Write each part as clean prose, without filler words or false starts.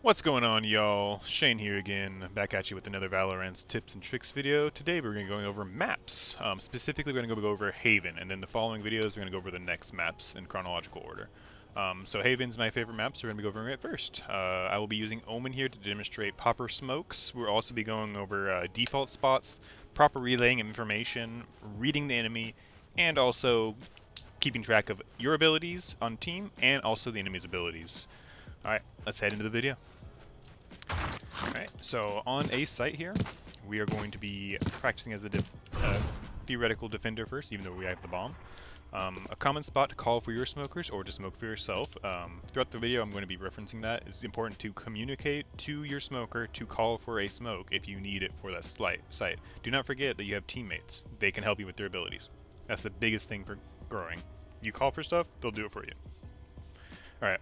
What's going on, y'all? Shane here again, back at you with another Valorant tips and tricks video. Today we're going to be going over maps. Specifically, we're going to go over Haven, and then the following videos we're going to go over the next maps in chronological order. So Haven's my favorite map, so we're going to be going over it first. I will be using Omen here to demonstrate popper smokes. We'll also be going over default spots, proper relaying of information, reading the enemy, and also keeping track of your abilities on team and also the enemy's abilities. Alright, let's head into the video. Alright, so on a site here, we are going to be practicing as a theoretical defender first, even though we have the bomb. A common spot to call for your smokers or to smoke for yourself. Throughout the video I'm going to be referencing that. It's important to communicate to your smoker to call for a smoke if you need it for that site. Do not forget that you have teammates. They can help you with their abilities. That's the biggest thing for growing. You call for stuff, they'll do it for you. Alright.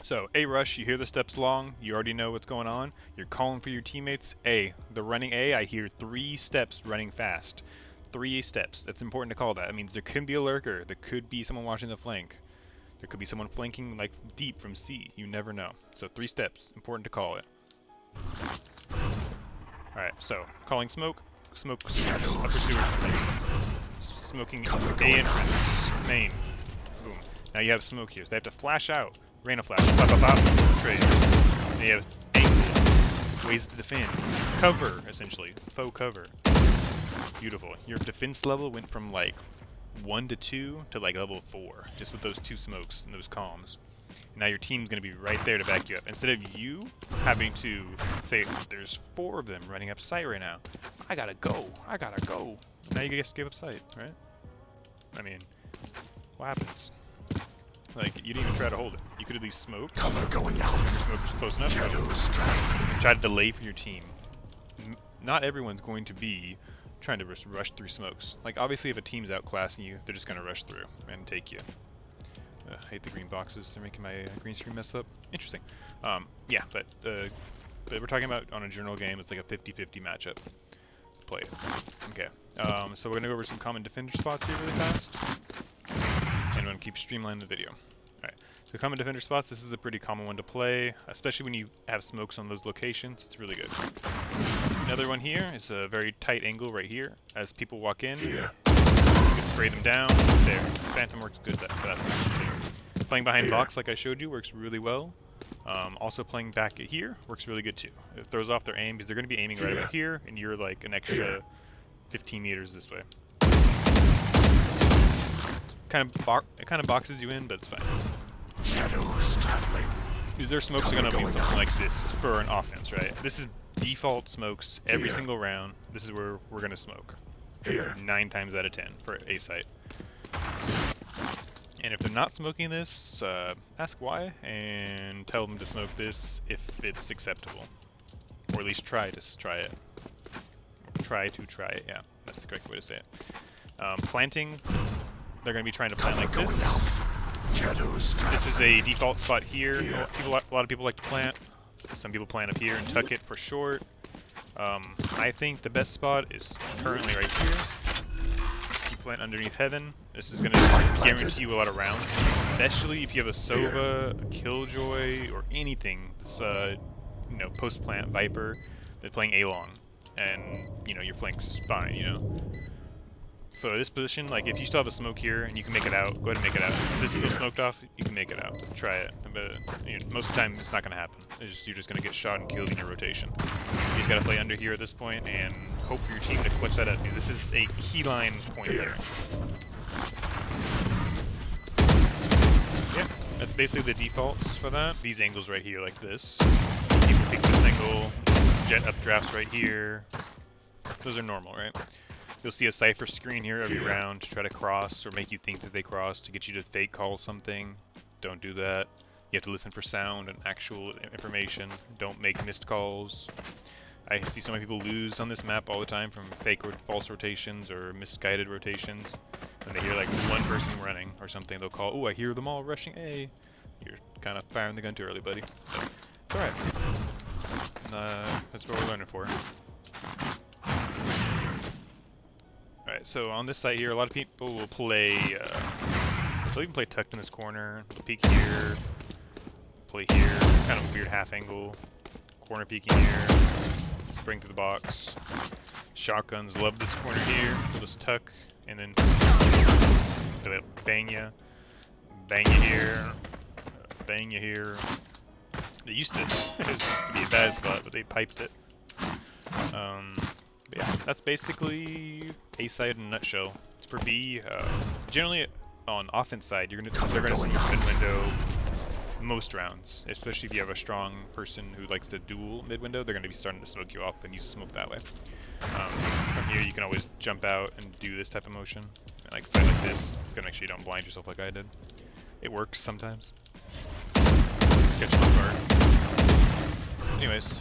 So, A rush, you hear the steps long, you already know what's going on, you're calling for your teammates. A, the running A, I hear 3 steps running fast. 3 steps, that's important to call that. That means there could be a lurker, there could be someone watching the flank. There could be someone flanking like deep from C, you never know. So 3 steps, important to call it. Alright, so, calling smoke, upper sewer, smoking A entrance, main, boom. Now you have smoke here, so they have to flash out. Rain of flash, pop, pop, pop, trade. Then you have angle, ways to defend, cover, essentially, faux cover. Beautiful. Your defense level went from like 1 to 2 to like level 4, just with those 2 smokes and those comms. Now your team's going to be right there to back you up. Instead of you having to say, there's 4 of them running up site right now. I gotta go. Now you just give up site, right? I mean, what happens? Like, you didn't even try to hold it. You could at least smoke. Cover going out. Your smoke was close enough. Shadows traveling. Try to delay for your team. Not everyone's going to be trying to rush through smokes. Like, obviously, if a team's outclassing you, they're just going to rush through and take you. I hate the green boxes. They're making my green screen mess up. Interesting. Yeah, but we're talking about on a general game. It's like a 50-50 matchup. Play it. Okay. So we're going to go over some common defender spots here really fast. And I'm going to keep streamlining the video. Alright, so common defender spots, this is a pretty common one to play, especially when you have smokes on those locations, it's really good. Another one here is a very tight angle right here. As people walk in, you can spray them down. There, Phantom works good for that too. Playing behind box like I showed you works really well. Also playing back at here works really good too. It throws off their aim because they're going to be aiming right about here, and you're like an extra 15 meters this way. It kind of boxes you in, but it's fine. Shadows traveling. Because their smokes are going to be something like this for an offense, right? This is default smokes every single round. This is where we're going to smoke. Here. 9 times out of 10 for A site. And if they're not smoking this, ask why and tell them to smoke this if it's acceptable. Or at least try it. Try it, yeah. That's the correct way to say it. Planting. They're going to be trying to plant like this. This is a default spot here. A lot of people like to plant. Some people plant up here and tuck it for short. I think the best spot is currently right here. You plant underneath Heaven. This is going to guarantee you a lot of rounds. Especially if you have a Sova, a Killjoy, or anything. This, post-plant Viper. They're playing A-long. And, your flank's fine, So this position, like if you still have a smoke here and you can make it out, go ahead and make it out. If this is still smoked off, you can make it out. Try it. But most of the time it's not going to happen. You're just going to get shot and killed in your rotation. You just got to play under here at this point and hope for your team to clutch that up. This is a key line point here. Yeah, that's basically the defaults for that. These angles right here like this. People pick this angle, jet updrafts right here. Those are normal, right? You'll see a cipher screen here every round to try to cross or make you think that they cross to get you to fake call something. Don't do that. You have to listen for sound and actual information. Don't make missed calls. I see so many people lose on this map all the time from fake or false rotations or misguided rotations. When they hear like one person running or something, they'll call, "Oh, I hear them all rushing A." You're kind of firing the gun too early, buddy. But it's alright. That's what we're learning for. Alright, so on this site here, a lot of people will play, they'll even play tucked in this corner, they'll peek here, play here, kind of weird half angle, corner peeking here, spring to the box. Shotguns love this corner here. We'll just tuck and then bang you here, bang you here. It used to be a bad spot, but they piped it. But yeah, that's basically A side in a nutshell. For B, generally on offense side, they're gonna smoke mid window most rounds, especially if you have a strong person who likes to duel mid window. They're gonna be starting to smoke you off and use smoke that way. From here, you can always jump out and do this type of motion, and like fight like this. It's gonna make sure you don't blind yourself like I did. It works sometimes. Catch my guard. Anyways,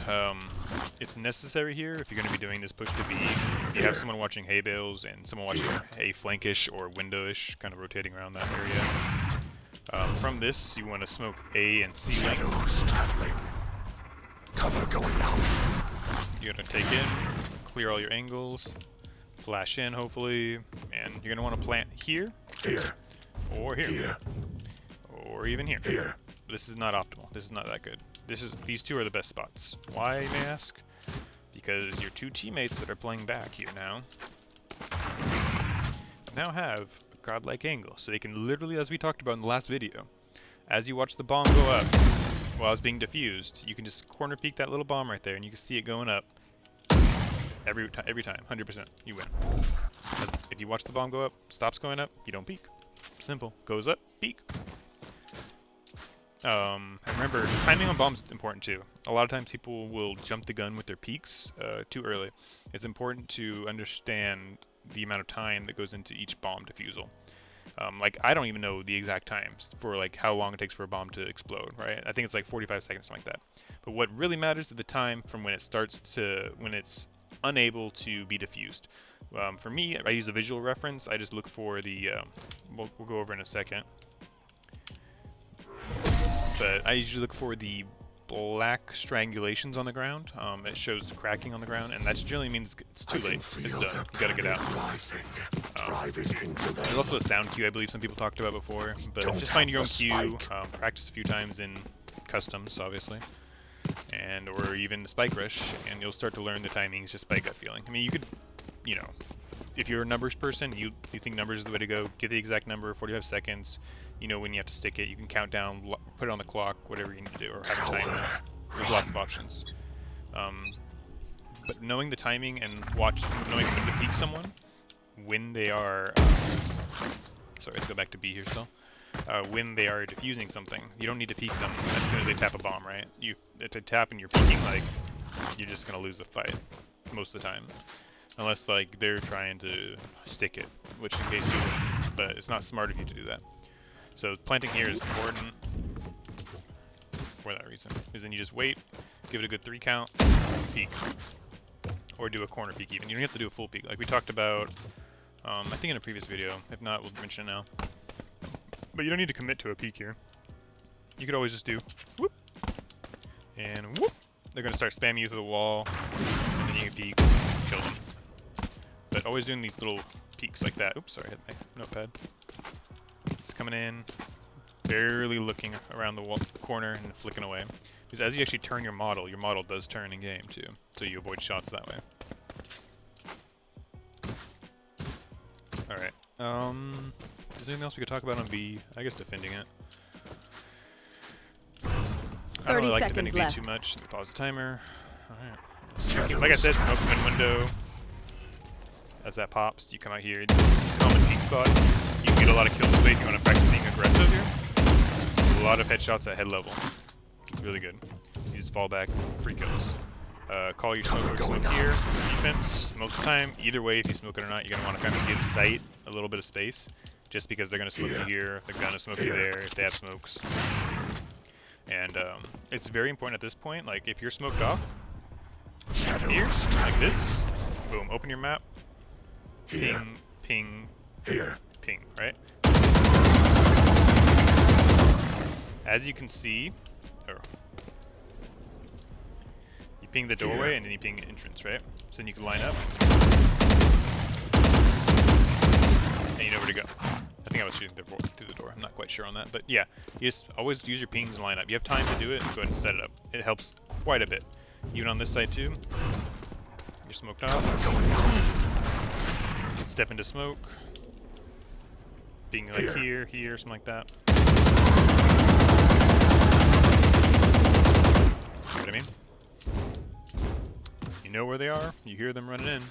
it's necessary here if you're going to be doing this push to B. If you have someone watching hay bales and someone watching a flankish or windowish, kind of rotating around that area. From this, you want to smoke A and C lane. Shadows traveling. Cover going out. You're going to take in, clear all your angles, flash in hopefully, and you're going to want to plant here, Here. or here, Here. or even here. Here. This is not optimal. This is not that good. These two are the best spots. Why, you may ask? Because your two teammates that are playing back here now have a godlike angle. So they can literally, as we talked about in the last video, as you watch the bomb go up while it's being diffused, you can just corner peek that little bomb right there and you can see it going up every time, 100%, you win. If you watch the bomb go up, stops going up, you don't peek. Simple. Goes up, peek. Remember, timing on bombs is important too. A lot of times people will jump the gun with their peaks too early. It's important to understand the amount of time that goes into each bomb defusal. Like, I don't even know the exact times for like how long it takes for a bomb to explode, right? I think it's like 45 seconds, something like that. But what really matters is the time from when it starts to when it's unable to be diffused. For me, I use a visual reference. I just look for the, we'll go over in a second. But I usually look for the black strangulations on the ground. It shows cracking on the ground, and that generally means it's too late. It's done. You gotta get out. There's also a sound cue I believe some people talked about before, but just find your own cue, practice a few times in customs, obviously, and or even the spike rush, and you'll start to learn the timings just by gut feeling. I mean, you could, you know, if you're a numbers person, you think numbers is the way to go, get the exact number, 45 seconds. You know when you have to stick it. You can count down, put it on the clock, whatever you need to do, or have a timer. There's lots of options. But knowing the timing and knowing when to peek someone when they are, sorry, let's go back to B here still. When they are defusing something, you don't need to peek them as soon as they tap a bomb, right? It's a tap and you're peeking, like, you're just gonna lose the fight most of the time. Unless, like, they're trying to stick it, which in case you win, but it's not smart of you to do that. So planting here is important for that reason, because then you just wait, give it a good 3 count, peek, or do a corner peek even. You don't have to do a full peek, like we talked about, I think in a previous video. If not, we'll mention it now. But you don't need to commit to a peek here. You could always just do whoop, and whoop. They're gonna start spamming you through the wall, and then you can peek, kill them. But always doing these little peeks like that. Oops, sorry, I hit my notepad. Coming in, barely looking around the corner and flicking away. Because as you actually turn your model does turn in game too, so you avoid shots that way. Alright, is there anything else we could talk about on B? I guess defending it. I don't really like defending B too much. Pause the timer. Alright. Like I said, open window. As that pops, you come out here, common peek spot. You can get a lot of kills if you want to practice being aggressive here. A lot of headshots at head level. It's really good. You just fall back, free kills. Call your smoke here, defense. Most of the time, either way, if you smoke it or not, you're going to want to kind of give sight a little bit of space. Just because they're going to smoke you here, they're going to smoke you there, if they have smokes. And it's very important at this point, like if you're smoked off, here, like this, boom, open your map, ping, ping, Here. ping, right? As you can see, you ping the doorway and then you ping the entrance, right? So then you can line up and you know where to go. think I was shooting through the door. I'm not quite sure on that, but yeah, you just always use your pings and line up. You have time to do it, go ahead and set it up. It helps quite a bit. Even on this side too. You're smoked off. Step into smoke. Being like here, something like that. You know what I mean? You know where they are, you hear them running in.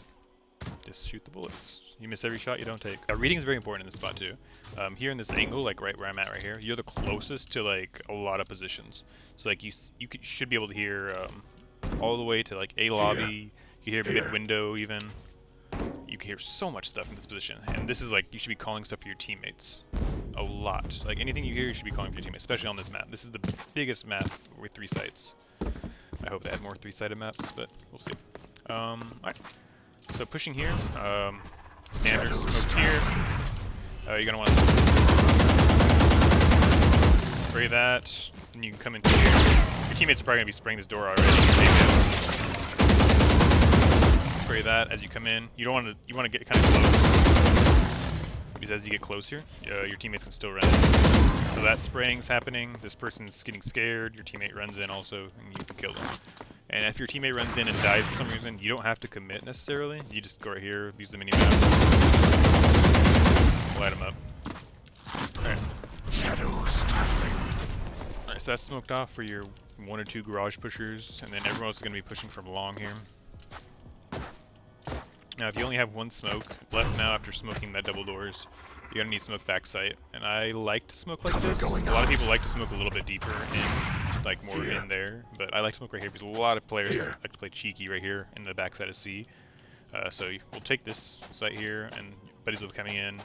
Just shoot the bullets. You miss every shot you don't take. Reading is very important in this spot too. Here in this angle, like right where I'm at right here, you're the closest to like a lot of positions. So like you should be able to hear all the way to like A lobby. You can hear mid window even. You can hear so much stuff in this position, and this is like you should be calling stuff for your teammates a lot. Like anything you hear, you should be calling for your teammates, especially on this map. This is the biggest map with 3 sites. I hope they have more 3-sided maps, but we'll see. Alright. So pushing here, standard smoke here. You're gonna want to spray that, and you can come into here. Your teammates are probably gonna be spraying this door already. Spray that as you come in. You want to get kind of close, because as you get closer, your teammates can still run in. So that spraying's happening. This person's getting scared. Your teammate runs in also, and you can kill them. And if your teammate runs in and dies for some reason, you don't have to commit necessarily. You just go right here, use the mini-map, light them up. Alright. Shadows traveling. Alright, so that's smoked off for your 1 or 2 garage pushers, and then everyone else is going to be pushing from long here. Now, if you only have 1 smoke left now after smoking that double doors, you're going to need smoke back sight. And I like to smoke like this. A lot of people like to smoke a little bit deeper and like more in there, but I like smoke right here because a lot of players like to play cheeky right here in the backside of C. So we'll take this site here, and buddies will be coming in.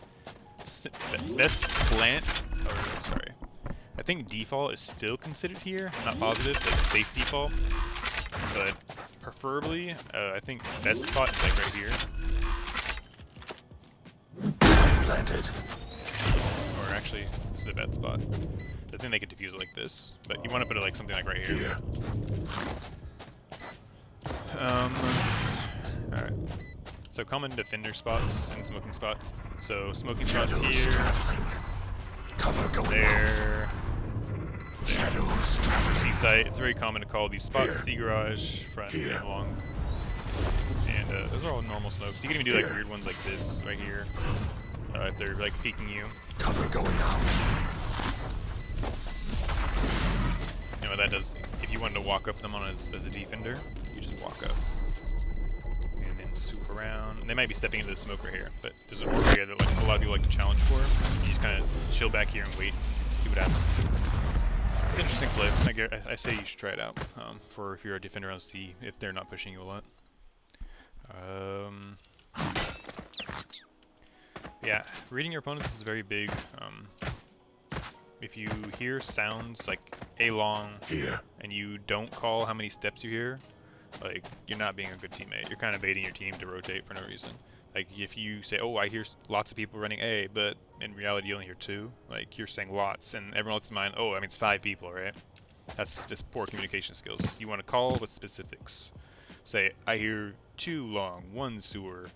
Best plant, or sorry, I think default is still considered here. I'm not positive, like safe default, but preferably, I think best spot is like right here. Planted. Or actually, this is a bad spot. I think they could defuse it like this, but you want to put it like something like right here. Alright. So common defender spots and smoking spots. So smoking spots here. Cover going there. Shadows traveling. C site. It's very common to call these spots C garage, front, and long. And those are all normal smokes. You can even do like weird ones like this right here. If they're like peeking you. Cover going out. You know what that does? If you wanted to walk up them on as a defender, you just walk up. And then swoop around. And they might be stepping into the smoke right here, but there's an area that like, a lot of people like to challenge for. You just kind of chill back here and wait, see what happens. It's an interesting play. I say you should try it out for if you're a defender on C, if they're not pushing you a lot. Yeah, reading your opponents is very big. If you hear sounds like A long and you don't call how many steps you hear, like you're not being a good teammate. You're kind of baiting your team to rotate for no reason. Like if you say, oh, I hear lots of people running A, but in reality you only hear 2, like you're saying lots, and everyone else's mind, oh, I mean it's 5 people, right? That's just poor communication skills. You want to call with specifics. Say, I hear 2 long, 1 sewer,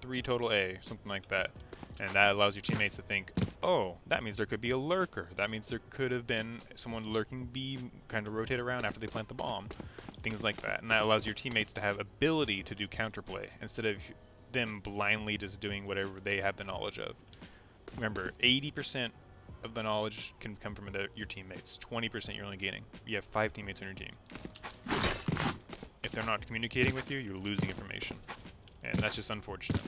3 total A, something like that. And that allows your teammates to think, oh, that means there could be a lurker. That means there could have been someone lurking B, kind of rotate around after they plant the bomb. Things like that. And that allows your teammates to have ability to do counterplay instead of them blindly just doing whatever they have the knowledge of. Remember, 80% of the knowledge can come from your teammates. 20% you're only gaining. You have 5 teammates on your team. If they're not communicating with you, you're losing information. And that's just unfortunate.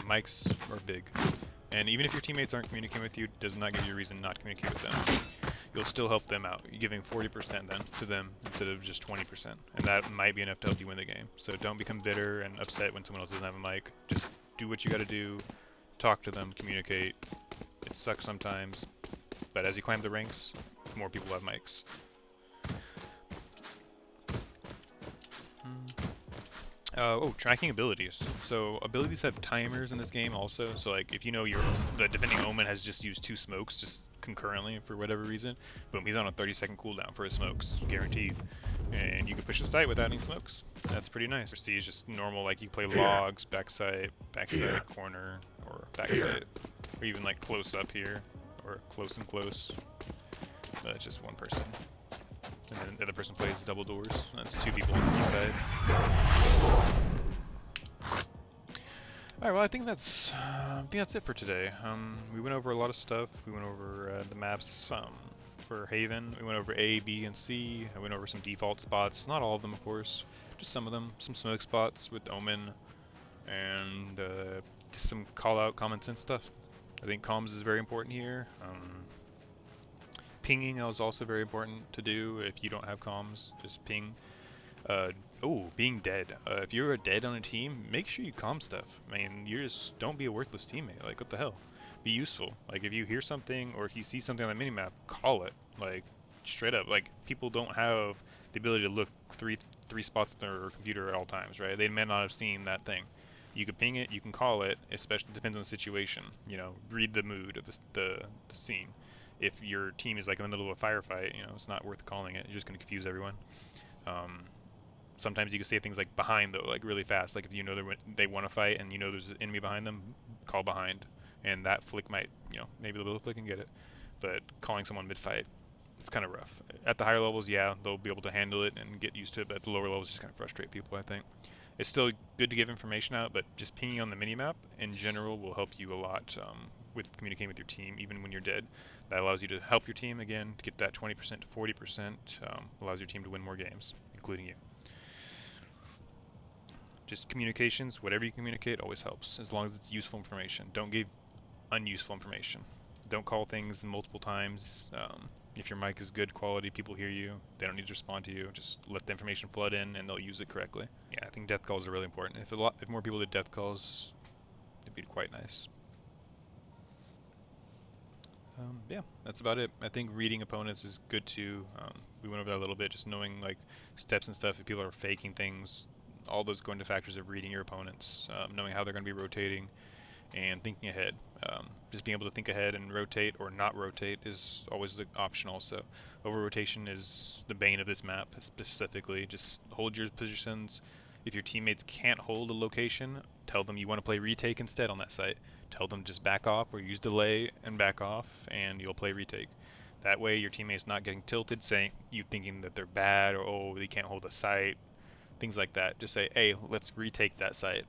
Mics are big. And even if your teammates aren't communicating with you, it does not give you a reason not to communicate with them. You'll still help them out. You're giving 40% then to them instead of just 20%. And that might be enough to help you win the game. So don't become bitter and upset when someone else doesn't have a mic. Just do what you gotta do. Talk to them, communicate. It sucks sometimes. But as you climb the ranks, more people have mics. Tracking abilities. So abilities have timers in this game also. So like if you know the defending Omen has just used 2 smokes just concurrently for whatever reason, boom, he's on a 30-second cooldown for his smokes, guaranteed. And you can push the site without any smokes. That's pretty nice. C is just normal, like you play logs, backside, corner, or backside. or even like close up here, or close and close. But it's just one person. And then the other person plays double doors. That's two people on the C side. Alright, well I think that's it for today. We went over a lot of stuff. We went over the maps for Haven. We went over A, B, and C. I went over some default spots. Not all of them, of course. Just some of them. Some smoke spots with Omen, and just some call-out common sense stuff. I think comms is very important here. Pinging is also very important to do. If you don't have comms, just ping. Being dead. If you're dead on a team, make sure you comm stuff. I mean, don't be a worthless teammate. Like, what the hell? Be useful. Like, if you hear something or if you see something on the minimap, call it. Like, straight up. Like, people don't have the ability to look three spots on their computer at all times, right? They may not have seen that thing. You can ping it, you can call it. Especially depends on the situation. You know, read the mood of the scene. If your team is like in the middle of a firefight, you know, it's not worth calling it. You're just gonna confuse everyone. Um, Sometimes you can say things like behind though, like really fast. Like if you know they want to fight and you know there's an enemy behind them, call behind, and that flick might, you know, maybe the little flick can get it. But calling someone mid-fight, it's kind of rough. At the higher levels, yeah, they'll be able to handle it and get used to it. But at the lower levels, it's just kind of frustrate people, I think. It's still good to give information out, but just pinging on the minimap in general will help you a lot with communicating with your team, even when you're dead. That allows you to help your team again to get that 20% to 40%. Allows your team to win more games, including you. Just communications, whatever you communicate always helps, as long as it's useful information. Don't give unuseful information. Don't call things multiple times. If your mic is good quality, people hear you. They don't need to respond to you. Just let the information flood in, and they'll use it correctly. Yeah, I think death calls are really important. If more people did death calls, it'd be quite nice. Yeah, that's about it. I think reading opponents is good too. We went over that a little bit, just knowing like steps and stuff. If people are faking things, all those go into factors of reading your opponents, knowing how they're going to be rotating, and thinking ahead. Just being able to think ahead and rotate or not rotate is always the option also. Over rotation is the bane of this map specifically. Just hold your positions. If your teammates can't hold a location, tell them you want to play retake instead on that site. Tell them just back off or use delay and back off, and you'll play retake. That way your teammate's not getting tilted, saying you thinking that they're bad or oh they can't hold a site, things like that. Just say, hey, let's retake that site.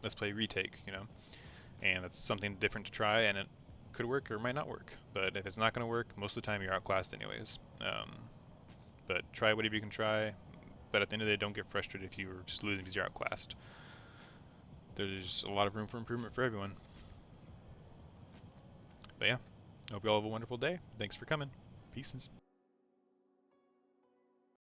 Let's play retake, you know. And it's something different to try, and it could work or might not work. But if it's not going to work, most of the time you're outclassed anyways. But try whatever you can try. But at the end of the day, don't get frustrated if you're just losing because you're outclassed. There's a lot of room for improvement for everyone. But yeah, hope you all have a wonderful day. Thanks for coming. Peace.